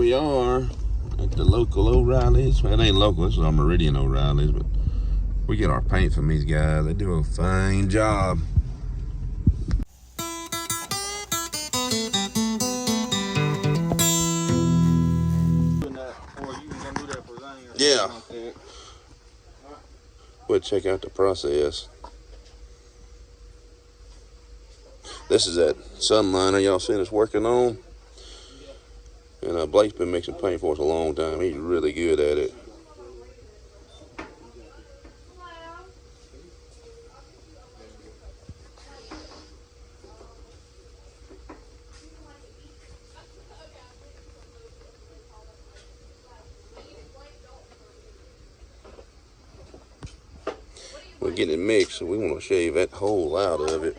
we are at the local O'Reilly's. Well, it ain't local, this is our Meridian O'Reilly's, but we get our paint from these guys. They do a fine job. Yeah. We'll check out the process. This is that Sunliner y'all seen us working on. And Blake's been mixing paint for us a long time. He's really good at it. We're getting it mixed, so we want to shave that hole out of it.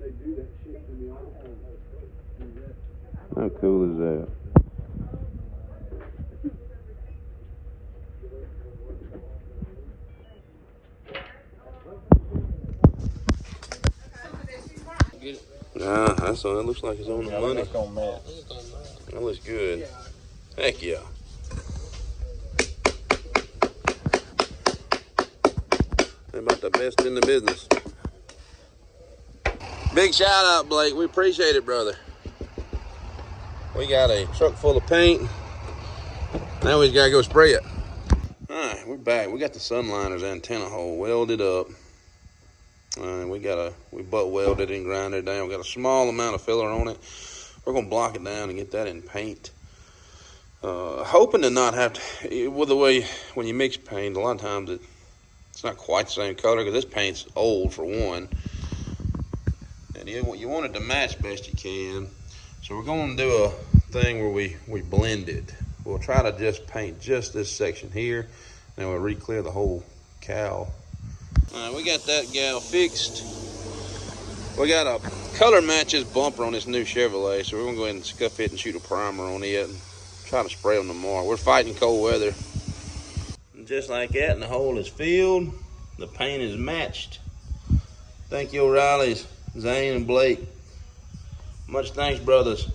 They do that shit to me all the time. How cool is that? Nah, that looks like it's on the money. That looks good. Heck yeah. They're about the best in the business. Big shout out, Blake. We appreciate it, brother. We got a truck full of paint. Now we just gotta go spray it. All right, we're back. We got the Sunliner's antenna hole welded up. We butt welded and grinded it down. We got a small amount of filler on it. We're gonna block it down and get that in paint. Hoping to not have to, with the way, when you mix paint, a lot of times it's not quite the same color because this paint's old for one. And you want it to match best you can. So we're going to do a thing where we blend it. We'll try to just paint just this section here, and we'll re-clear the whole cowl. All right, we got that gal fixed. We got a color matches bumper on this new Chevrolet, so we're gonna go ahead and scuff it and shoot a primer on it and try to spray them tomorrow. We're fighting cold weather. And just like that, and the hole is filled. The paint is matched. Thank you, O'Reilly's, Zane and Blake. Much thanks, brothers.